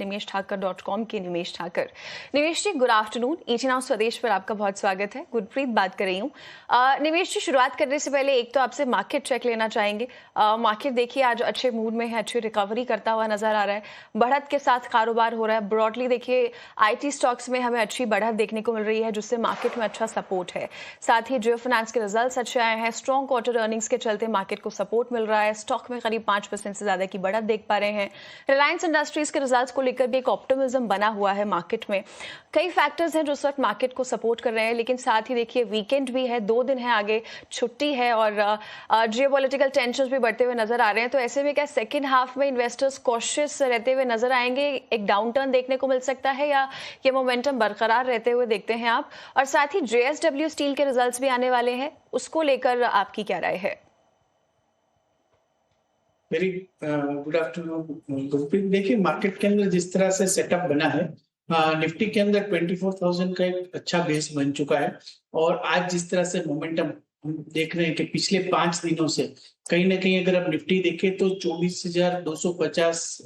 निमेश ठाकर.com के निमेश ठाकर। निमेश जी, good afternoon. 89 स्वदेश पर आपका बहुत स्वागत है। गुरप्रीत बात कर रही हूँ। निमेश जी, शुरुआत करने से पहले एक तो आपसे मार्केट चेक लेना चाहेंगे। मार्केट देखिए आज अच्छे मूड में है, अच्छी रिकवरी करता हुआ नजर आ रहा है, बढ़त के साथ कारोबार हो रहा है। ब्रॉडली देखिए आईटी स्टॉक्स में हमें अच्छी बढ़त देखने को मिल रही है, जिससे मार्केट में अच्छा सपोर्ट है। साथ ही जियो फाइनेंस के रिजल्ट्स अच्छे आए हैं, स्ट्रॉन्ग क्वार्टर अर्निंग्स के चलते मार्केट को सपोर्ट मिल रहा है। स्टॉक में करीब 5% से ज्यादा की बढ़त देख पा रहे हैं। रिलायंस इंडस्ट्रीज के रिजल्ट्स को लेकर भी एक ऑप्टिमिज्म बना हुआ है मार्केट में। कई फैक्टर्स हैं जो इस वक्त मार्केट को सपोर्ट कर रहे हैं, लेकिन साथ ही देखिए वीकेंड भी है, 2 दिन है आगे, छुट्टी है और जियोपॉलिटिकल टेंशंस भी बढ़ते हुए नजर आ रहे हैं। तो ऐसे में क्या सेकेंड हाफ में इन्वेस्टर्स कॉशियस रहते हुए नजर आएंगे, एक डाउन टर्न देखने को मिल सकता है, या ये मोमेंटम बरकरार रहते हुए देखते हैं आप? और साथ ही जेएसडब्ल्यू स्टील के रिजल्ट्स भी आने वाले हैं, उसको लेकर आपकी क्या राय है? Very good afternoon Gurpreet. देखिए मार्केट के अंदर जिस तरह से सेटअप बना है, निफ्टी के अंदर 24,000 का एक अच्छा बेस बन चुका है। और आज जिस तरह से मोमेंटम हम देख रहे हैं कि पिछले 5 दिनों से कहीं ना कहीं अगर आप निफ्टी देखें तो 24,250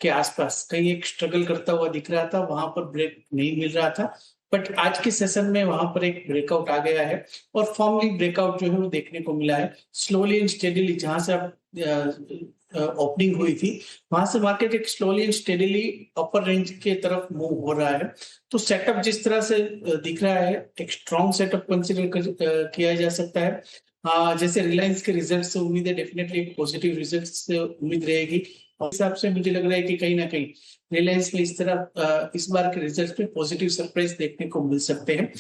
के आसपास कहीं एक स्ट्रगल करता हुआ दिख रहा था, वहां पर ब्रेक नहीं मिल रहा था। बट आज के सेशन में वहां पर एक ब्रेकआउट आ गया है और फॉर्मली ब्रेकआउट जो है वो देखने को मिला है। स्लोली एंड स्टेडीली जहां से आप ओपनिंग हुई थी वहां से मार्केट एक slowly and steadily upper range के तरफ मूव हो रहा है। तो सेटअप जिस तरह से दिख रहा है, एक स्ट्रॉन्ग सेटअप कंसिडर किया जा सकता है। जैसे रिलायंस के रिजल्ट से उम्मीद है, डेफिनेटली पॉजिटिव रिजल्ट से उम्मीद रहेगी। और हिसाब से मुझे लग रहा है कि कहीं ना कहीं रिलायंस में इस तरह इस बार के रिजल्ट में पॉजिटिव सरप्राइज देखने को मिल सकते हैं।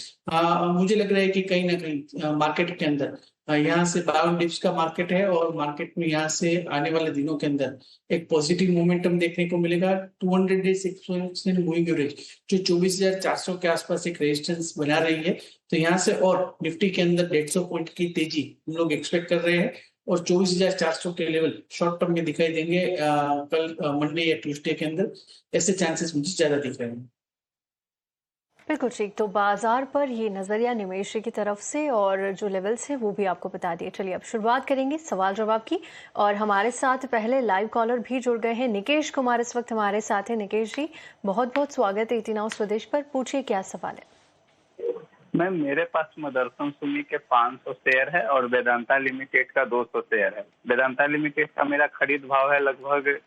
मुझे लग रहा है कि कहीं ना कहीं मार्केट के अंदर यहाँ से बाय ऑन डिप्स का मार्केट है और मार्केट में यहाँ से आने वाले दिनों के अंदर एक पॉजिटिव मोमेंटम देखने को मिलेगा। 200 डेज एक्सपोनेंशियल मूविंग एवरेज जो 24,400 के आसपास एक रेजिस्टेंस बना रही है, तो यहाँ से और निफ्टी के अंदर 150 पॉइंट की तेजी हम लोग एक्सपेक्ट कर रहे हैं और 24,400 के लेवल शॉर्ट टर्म में दिखाई देंगे कल मंडे या ट्यूसडे के अंदर। ऐसे चांसेस मुझे ज्यादा दिख रहे हैं। बिल्कुल ठीक। तो बाजार पर ये नजरिया निवेश की तरफ से और जो लेवल्स है वो भी आपको बता दिए। चलिए अब शुरुआत करेंगे सवाल जवाब की, और हमारे साथ पहले लाइव कॉलर भी जुड़ गए हैं। निकेश कुमार इस वक्त हमारे साथ है। निकेश जी, बहुत बहुत स्वागत है 89 स्वदेश पर। पूछिए क्या सवाल है। मैम, मेरे पास मदरसन सुमी के 500 शेयर है और वेदांता लिमिटेड का 200 शेयर है। वेदांता लिमिटेड का मेरा खरीद भाव है लगभग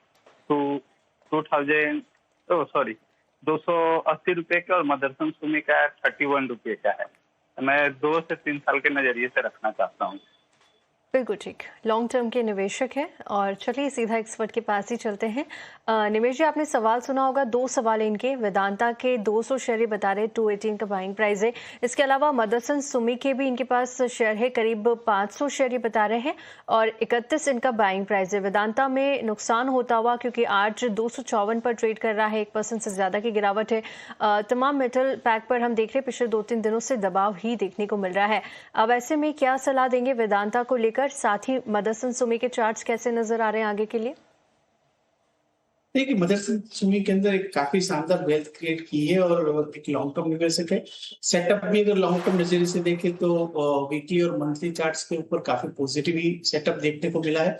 280 रुपए का और मदरसन सुमी का 31 रुपए का है। मैं 2 से 3 साल के नजरिए से रखना चाहता हूँ। बिल्कुल ठीक, लॉन्ग टर्म के निवेशक हैं। और चलिए सीधा एक्सपर्ट के पास ही चलते हैं। निमेश जी, आपने सवाल सुना होगा, 2 सवाल इनके। वेदांता के 200 शेयर बता रहे, 218 का बाइंग प्राइस है। इसके अलावा मदरसन सुमी के भी इनके पास शेयर है, करीब 500 शेयर बता रहे हैं और 31 इनका बाइंग प्राइस है। वेदांता में नुकसान होता हुआ, क्योंकि आज 254 पर ट्रेड कर रहा है, 1% से ज्यादा की गिरावट है। तमाम मेटल पैक पर हम देख रहे हैं पिछले 2-3 दिनों से दबाव ही देखने को मिल रहा है। अब ऐसे में क्या सलाह देंगे वेदांता को लेकर? साथ ही मदरसन सुमी के चार्ट्स कैसे नजर आ रहे हैं आगे के लिए? देखिए मदरसन सुमी के अंदर एक काफी शानदार वेल्थ क्रिएट की है और एक लॉन्ग टर्म निवेशक है। सेटअप भी अगर लॉन्ग टर्म नजरिए से देखें तो वीकली और मंथली चार्ट्स के ऊपर काफी पॉजिटिव ही सेटअप देखने को मिला है।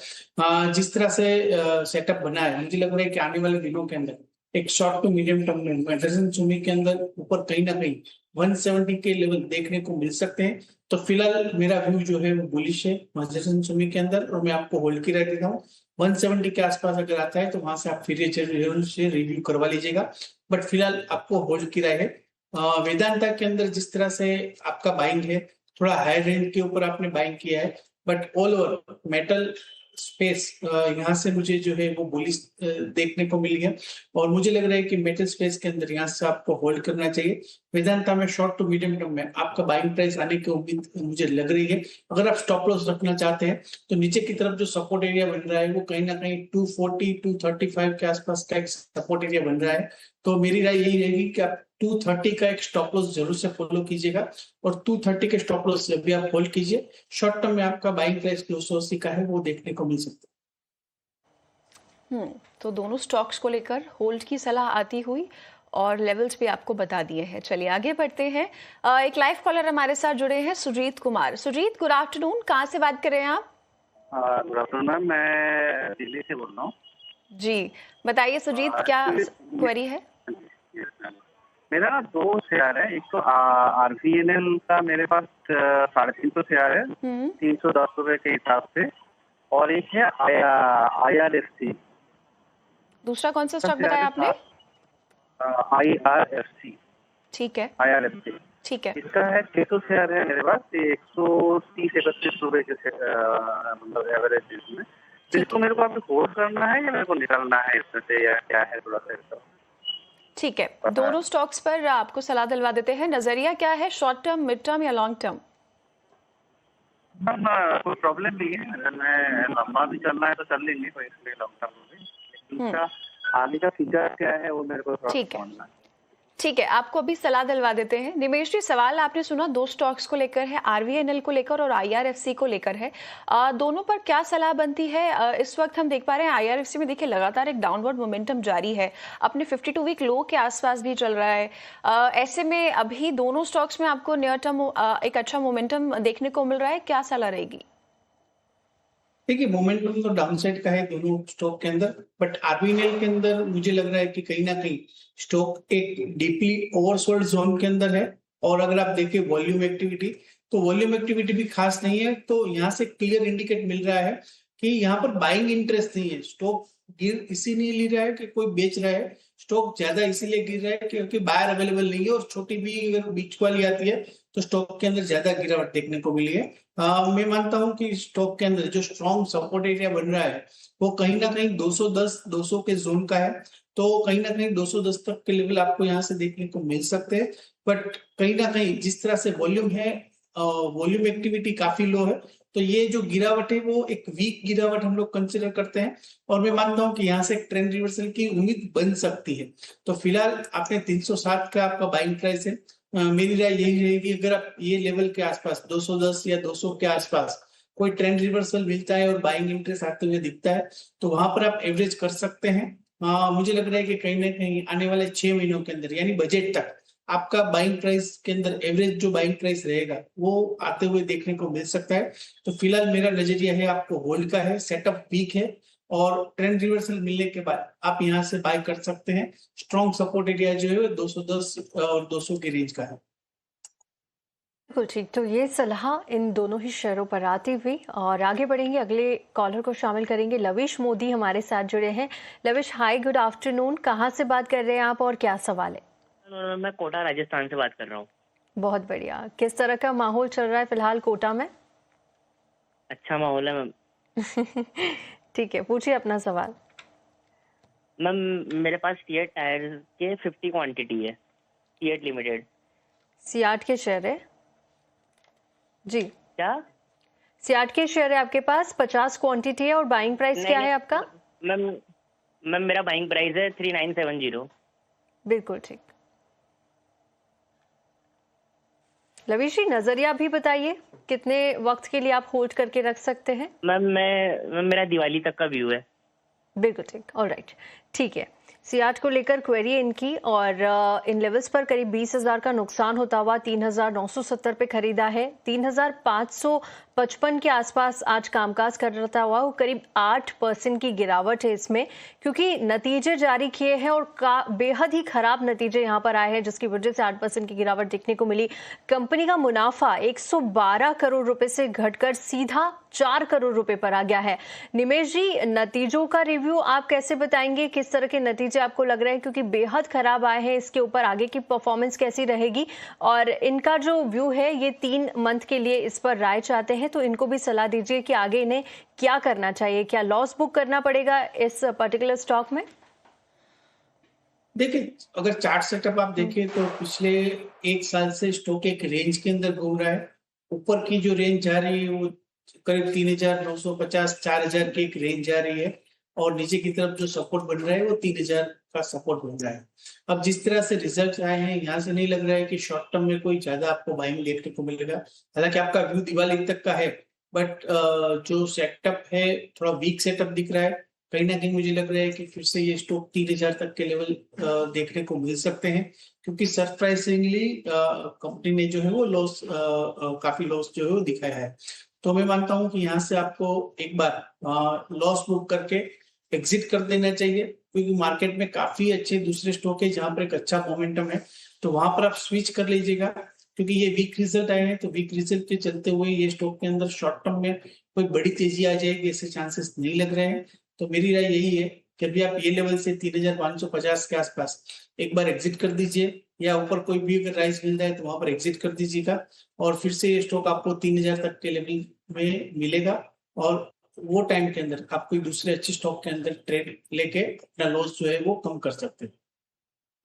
जिस तरह से सेटअप बना है, मुझे लग रहा है कि आने वाले दिनों के अंदर एक शॉर्ट टू मीडियम टर्म में मदरसन सुमी के अंदर ऊपर कहीं ना कहीं 170 के लेवल देखने को मिल सकते हैं। तो फिलहाल मेरा व्यू जो है वो बुलिश है मदरसन सुमी के अंदर और मैं आपको होल्ड की राय देता हूँ। 170 के आसपास अगर आता है तो वहां से आप फिर से रिव्यू करवा लीजिएगा, बट फिलहाल आपको होल्ड की राय है। वेदांता के अंदर जिस तरह से आपका बाइंग है, थोड़ा हाई रेंज के ऊपर आपने बाइंग किया है, but all over metal space यहाँ से मुझे जो है वो बुलिश देखने को मिली है और मुझे लग रहा है कि मेटल स्पेस के अंदर यहाँ से आपको होल्ड करना चाहिए। वेदांता में शॉर्ट टू मीडियम टर्म में आपका बाइंग प्राइस आने की उम्मीद मुझे लग रही है। अगर आप स्टॉप लॉस रखना चाहते हैं तो नीचे की तरफ जो सपोर्ट एरिया बन रहा है वो कहीं ना कहीं 240 235 के आसपास का एक सपोर्ट एरिया बन रहा है। तो मेरी राय यही रहेगी कि आप 230 का एक स्टॉप लॉस जरूर से फॉलो कीजिएगा और 230 के स्टॉप लॉस से भी आप होल्ड कीजिए। शॉर्ट टर्म में आपका बाइंग प्राइस 280 का है, वो देखने को मिल सकता है। तो दोनों स्टॉक्स को लेकर होल्ड की सलाह आती हुई और लेवल्स भी आपको बता दिए हैं। चलिए आगे बढ़ते हैं। एक लाइव कॉलर हमारे साथ जुड़े हैं, सुजीत कुमार। सुजीत, गुड आफ्टरनून, कहाँ से बात कर रहे हैं आप? गुड आफ्टरनून मैम, मैं दिल्ली से बोल रहा हूँ। जी, बताइए सुजीत, क्या क्वेरी है? मेरा ना दो शेयर है। एक तो आरवीएनएल का मेरे पास 350 शेयर है, हम्म 310 रुपए के हिसाब से, और एक है IRFC दूसरा कौन सा का स्टॉक शेयर बताया है, आपने? IRFC ठीक है, IRFC ठीक है, इसका है 600 शेयर है मेरे पास। ये 130-31 रुपए के मतलब एवरेज इसमें। तो ठीक इसको है, मेरे को अभी होल्ड करना है या मेरे को निकलना है इसमें से, या क्या है, थोड़ा सा इसका ठीक है। पता है? दोनों स्टॉक्स पर आपको सलाह दिलवा देते हैं। नजरिया क्या है, शॉर्ट टर्म, मिड टर्म या लॉन्ग टर्म? कोई प्रॉब्लम नहीं है, अगर मैं लंबा भी चलना है तो चल लेंगे, कोई इसलिए लॉन्ग टर्म में भी। लेकिन हम्म इसका आगे का फीचर क्या है वो मेरे को थोड़ा ठीक है, समझना है। ठीक है, आपको अभी सलाह दिलवा देते हैं। निमेश जी, सवाल आपने सुना, दो स्टॉक्स को लेकर है, आरवीएनएल को लेकर और आईआरएफसी को लेकर है। दोनों पर क्या सलाह बनती है? इस वक्त हम देख पा रहे हैं आईआरएफसी में देखिए लगातार एक डाउनवर्ड मोमेंटम जारी है, अपने 52 वीक लो के आसपास भी चल रहा है। ऐसे में अभी दोनों स्टॉक्स में आपको नियर टर्म एक अच्छा मोमेंटम देखने को मिल रहा है, क्या सलाह रहेगी? देखिए, मोमेंटम तो डाउनसाइड का है दोनों स्टॉक के अंदर, बट आरबीएनएल के अंदर मुझे लग रहा है कि कहीं ना कहीं स्टॉक एक डीपली ओवरसोल्ड जोन के अंदर है। और अगर आप देखिए वॉल्यूम एक्टिविटी, तो वॉल्यूम एक्टिविटी भी खास नहीं है। तो यहाँ से क्लियर इंडिकेट मिल रहा है कि यहाँ पर बाइंग इंटरेस्ट नहीं है। स्टॉक गिर इसीलिए ले रहा है कि कोई बेच रहा है, स्टॉक ज्यादा इसीलिए गिर रहा है क्योंकि बायर अवेलेबल नहीं है। और छोटी भी अगर बीच वाली आती है तो स्टॉक के अंदर ज्यादा गिरावट देखने को मिली है। मैं मानता हूं कि स्टॉक के अंदर जो स्ट्रॉन्ग सपोर्ट एरिया बन रहा है वो कहीं ना कहीं 210 200 के जोन का है। तो कहीं ना कहीं 210 तक के लेवल आपको यहाँ से देखने को मिल सकते हैं। बट कहीं ना कहीं जिस तरह से वॉल्यूम है, वॉल्यूम एक्टिविटी काफी लो है, तो ये जो गिरावट है वो एक वीक गिरावट हम लोग कंसिडर करते हैं। और मैं मानता हूं कि यहाँ से एक ट्रेंड रिवर्सल की उम्मीद बन सकती है। तो फिलहाल आपने 307 का आपका बाइंग प्राइस है। मेरी राय यही रहेगी, अगर आप ये लेवल के आसपास 210 या 200 के आसपास कोई ट्रेंड रिवर्सल मिलता है और बाइंग इंटरेस्ट आते हुए दिखता है तो वहां पर आप एवरेज कर सकते हैं। मुझे लग रहा है कि कहीं ना कहीं आने वाले 6 महीनों के अंदर यानी बजट तक आपका बाइंग प्राइस के अंदर एवरेज जो बाइंग प्राइस रहेगा वो आते हुए देखने को मिल सकता है। तो फिलहाल मेरा नजरिया है आपको होल्ड का है, सेटअप वीक है, और ट्रेंड रिवर्सल मिलने के बाद आप यहाँ से बाय कर सकते हैं। स्ट्रॉन्ग सपोर्ट एरिया जो है 210 और 200 के रेंज का है। बिल्कुल ठीक। तो ये सलाह इन दोनों ही शेयरों पर आती हुई और आगे बढ़ेंगे, अगले कॉलर को शामिल करेंगे। लविश मोदी हमारे साथ जुड़े हैं। लविश, हाय, गुड आफ्टरनून। कहाँ से बात कर रहे हैं आप और क्या सवाल है? मैं कोटा राजस्थान से बात कर रहा हूँ। बहुत बढ़िया। किस तरह का माहौल चल रहा है फिलहाल कोटा में? अच्छा माहौल है मैम। ठीक है, पूछिए अपना सवाल। मैम मेरे पास सीएट टायर के 50 क्वांटिटी है, सीएट लिमिटेड। सियाट के शेयर है जी? क्या? सियाट के शेयर है आपके पास, 50 क्वांटिटी है और बाइंग प्राइस क्या है आपका? मैम मैम मेरा बाइंग प्राइस है 3970। बिल्कुल ठीक। लविश जी, नजरिया भी बताइए, कितने वक्त के लिए आप होल्ड करके रख सकते हैं? मैम मेरा दिवाली तक का व्यू है। बिल्कुल ठीक, ऑलराइट, ठीक है। सियाट को लेकर क्वेरी इनकी, और इन लेवल्स पर करीब 20,000 का नुकसान होता हुआ 3,970 पे खरीदा है। 3,555 के आसपास आज कामकाज कर रहा हुआ, वो करीब 8% की गिरावट है इसमें, क्योंकि नतीजे जारी किए हैं और बेहद ही खराब नतीजे यहाँ पर आए हैं, जिसकी वजह से 8% की गिरावट देखने को मिली। कंपनी का मुनाफा 112 करोड़ रुपए से घटकर सीधा 4 करोड़ रुपए पर आ गया है। निमेश जी, नतीजों का रिव्यू आप कैसे बताएंगे? किस तरह के नतीजे आपको लग रहे हैं, क्योंकि बेहद खराब आए हैं, इसके ऊपर आगे की परफॉर्मेंस कैसी रहेगी? और इनका जो व्यू है, ये 3 मंथ के लिए इस पर राय चाहते हैं, तो इनको भी सलाह दीजिए कि आगे इन्हें क्या करना चाहिए। क्या लॉस बुक करना पड़ेगा इस पर्टिकुलर स्टॉक में? देखिए, अगर चार्ट सेटअप आप देखें तो पिछले 1 साल से स्टॉक एक रेंज के अंदर घूम रहा है। ऊपर की जो रेंज जा रही है वो करीब 3,950 4,000 की एक रेंज जा रही है, और नीचे की तरफ जो सपोर्ट बन रहा है वो 3,000 का सपोर्ट बन रहा है। अब जिस तरह से रिजल्ट आए हैं, यहाँ से नहीं लग रहा है कि शॉर्ट टर्म में कोई ज्यादा आपको बाइंग देखने को मिलेगा। हालांकि आपका व्यू दिवाली तक का है, बट जो सेटअप है थोड़ा वीक सेटअप दिख रहा है। कहीं ना कहीं मुझे लग रहा है कि फिर से ये स्टॉक 3,000 तक के लेवल देखने को मिल सकते हैं, क्योंकि सरप्राइजिंगली कंपनी ने जो है वो लॉस, काफी लॉस जो है वो दिखाया है। तो मैं मानता हूं कि यहाँ से आपको एक बार लॉस बुक करके एग्जिट कर देना चाहिए, क्योंकि मार्केट में काफी अच्छे दूसरे स्टॉक है जहां पर एक अच्छा मोमेंटम है, तो वहां पर आप स्विच कर लीजिएगा। क्योंकि ये वीक रिजल्ट आए हैं, तो वीक रिजल्ट के चलते हुए ये स्टॉक के अंदर शॉर्ट टर्म में कोई बड़ी तेजी आ जाएगी ऐसे चांसेस नहीं लग रहे हैं। तो मेरी राय यही है कि अभी आप ये लेवल से 3550 के आसपास एक बार एग्जिट कर दीजिए, या ऊपर कोई भी अगर राइस मिल जाए तो वहां पर एग्जिट कर दीजिएगा, और फिर से ये स्टॉक आपको 3000 तक के लेवल में मिलेगा, और वो टाइम के अंदर आप कोई दूसरे अच्छे स्टॉक के अंदर ट्रेड लेके अपना लॉस जो है वो कम कर सकते हैं।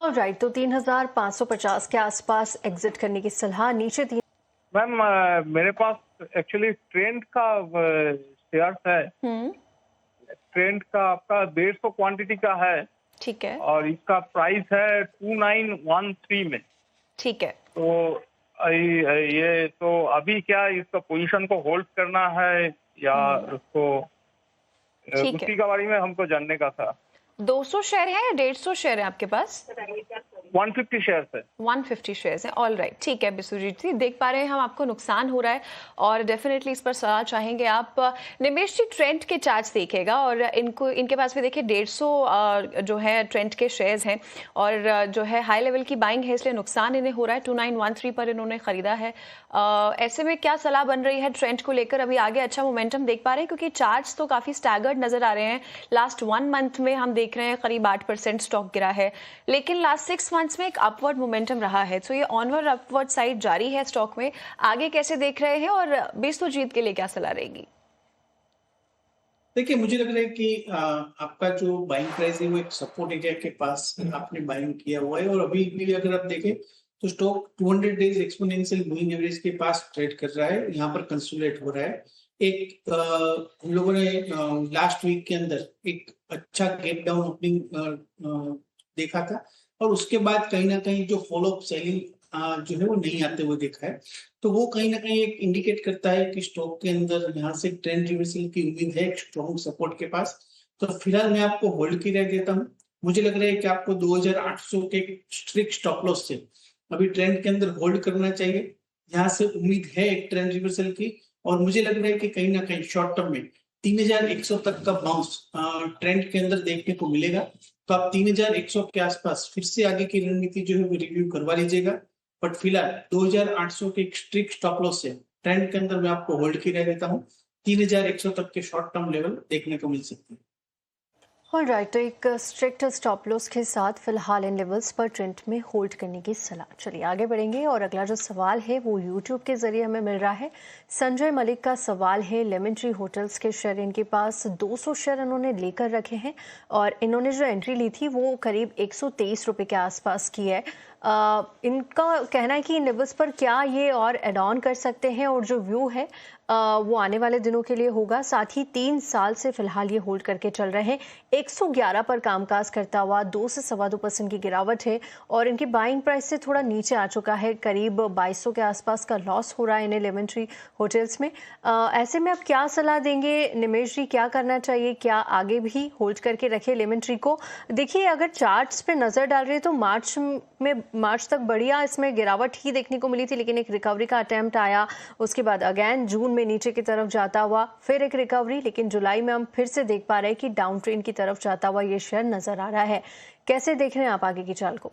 ऑलराइट, तो 3550 के आसपास एग्जिट करने की सलाह। नीचे मैम मेरे पास एक्चुअली ट्रेंड का शेयर्स है। ट्रेंड का आपका 150 क्वांटिटी का है, ठीक है, और इसका प्राइस है 2913 में। ठीक है। तो ये तो अभी क्या इसका पोजीशन को होल्ड करना है या उसको, उसी के बारे में हमको जानने का था। 200 शेयर है या 150 शेयर है आपके पास? 150 शेयर्स है। 150 शेयर्स हैं। ऑल राइट, ठीक है बिशुजीत जी, देख पा रहे हैं हम आपको नुकसान हो रहा है और डेफिनेटली इस पर सलाह चाहेंगे आप। निमेश जी ट्रेंड के चार्ट्स देखेगा, और इनके पास भी देखिए 150 जो है ट्रेंड के शेयर्स हैं, और जो है हाई लेवल की बाइंग है, इसलिए नुकसान इन्हें हो रहा है। 2913 पर इन्होंने खरीदा है। ऐसे में क्या सलाह बन रही है ट्रेंड को लेकर? अभी आगे अच्छा मोमेंटम देख पा रहे हैं, क्योंकि चार्ट्स तो काफी स्टैगर्ड नजर आ रहे हैं। लास्ट 1 मंथ में हम देख रहे हैं करीब 8% स्टॉक गिरा है, लेकिन लास्ट 6 मंथ्स में एक अपवर्ड मोमेंटम रहा है। तो ये ऑनवर्ड अपवर्ड साइड जारी है स्टॉक में। आगे कैसे देख रहे हैं, और बिशुजीत के लिए क्या सलाह रहेगी? देखिए, मुझे लग रहा है कि आपका जो बाइंग प्राइस है वो एक सपोर्ट एरिया के पास आपने बाइंग किया हुआ है, और अभी भी अगर आप देखें तो stock 200 days exponential moving average के पास ट्रेड कर रहा है, यहाँ पर कंसोलिडेट हो रहा है। एक हम लोगों ने लास्ट वीक के अंदर एक अच्छा गैप डाउन ओपनिंग देखा था, और उसके बाद कहीं ना कहीं जो फॉलो अप सेलिंग जो है वो नहीं आते हुए देखा है। तो वो कहीं ना कहीं एक इंडिकेट करता है कि स्टॉक के अंदर यहाँ से ट्रेंड रिवर्सल की उम्मीद है एक स्ट्रॉन्ग सपोर्ट के पास। तो फिलहाल मैं आपको होल्ड की राय देता हूँ। मुझे लग रहा है कि आपको 2800 के स्ट्रिक्ट स्टॉप लॉस से अभी ट्रेंड के अंदर होल्ड करना चाहिए। यहाँ से उम्मीद है एक ट्रेंड रिवर्सल की, और मुझे लग रहा है कि कहीं ना कहीं शॉर्ट टर्म में 3100 तक का बाउंस ट्रेंड के अंदर देखने को मिलेगा। तो आप 3100 के आसपास फिर से आगे की रणनीति जो है वो रिव्यू करवा लीजिएगा। बट फिलहाल 2800 के स्ट्रिक्ट स्टॉप लॉस से ट्रेंड के अंदर मैं आपको होल्ड की राय देता हूँ। 3100 तक के शॉर्ट टर्म लेवल देखने को मिल सकते हैं। ऑलराइट, तो एक स्ट्रिक्ट स्टॉप लॉस के साथ फिलहाल इन लेवल्स पर ट्रेंड में होल्ड करने की सलाह। चलिए आगे बढ़ेंगे, और अगला जो सवाल है वो यूट्यूब के जरिए हमें मिल रहा है। संजय मलिक का सवाल है, लेमन ट्री होटल्स के शेयर इनके पास 200 शेयर इन्होंने लेकर रखे हैं, और इन्होंने जो एंट्री ली थी वो करीब 123 रुपये के आसपास की है। इनका कहना है कि इन लेवल्स पर क्या ये और एड ऑन कर सकते हैं, और जो व्यू है वो आने वाले दिनों के लिए होगा। साथ ही 3 साल से फिलहाल ये होल्ड करके चल रहे हैं। 111 पर कामकाज करता हुआ 2 से 2.25% की गिरावट है, और इनकी बाइंग प्राइस से थोड़ा नीचे आ चुका है। करीब 2200 के आसपास का लॉस हो रहा है इन्हें लेमन ट्री होटल्स में। ऐसे में आप क्या सलाह देंगे निमेश जी, क्या करना चाहिए? क्या आगे भी होल्ड करके रखे लेमन ट्री को? देखिए, अगर चार्ट्स पे नजर डाल रहे तो मार्च तक बढ़िया इसमें गिरावट ही देखने को मिली थी, लेकिन एक रिकवरी का अटेम्प्ट आया। उसके बाद अगेन जून में नीचे की तरफ जाता हुआ फिर एक रिकवरी, लेकिन जुलाई में हम फिर से देख पा रहे हैं कि डाउन ट्रेंड की तरफ जाता हुआ ये शेयर नजर आ रहा है। कैसे देख रहे हैं आप आगे की चाल को?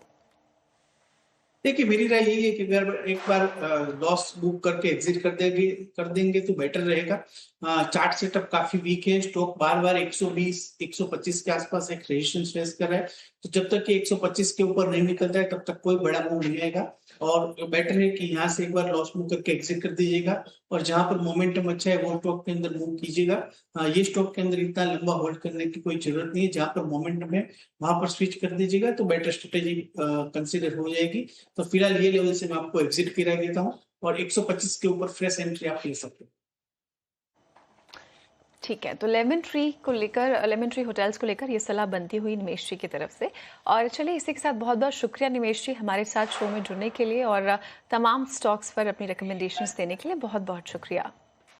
देखिए, मेरी राय यही है कि अगर एक बार लॉस बुक करके एग्जिट कर देंगे तो बेटर रहेगा। चार्ट सेटअप काफी वीक है, स्टॉक बार बार 120 125 के आसपास एक रेजिस्टेंस फेस कर रहा है। तो जब तक कि 125 के ऊपर नहीं निकलता है तब तक कोई बड़ा मूव नहीं आएगा, और बेटर है कि यहाँ से एक बार लॉस बुक करके एग्जिट कर दीजिएगा, और जहां पर मोमेंटम अच्छा है वो स्टॉक के अंदर मूव कीजिएगा। ये स्टॉक के अंदर इतना लंबा होल्ड करने की कोई जरूरत नहीं है। जहां पर मोमेंटम है वहां पर स्विच कर दीजिएगा तो बेटर स्ट्रेटेजी कंसिडर हो जाएगी। तो फिलहाल ये लेवल से मैं आपको एग्जिट की राय देता हूँ, और 125 के ऊपर फ्रेश एंट्री आप ले सकते हैं। ठीक है, तो लेमन ट्री होटल्स को लेकर ये सलाह बनती हुई निमेश जी की तरफ से। और चलिए इसी के साथ बहुत बहुत शुक्रिया निमेश जी हमारे साथ शो में जुड़ने के लिए, और तमाम स्टॉक्स पर अपनी रिकमेंडेशंस देने के लिए बहुत बहुत शुक्रिया।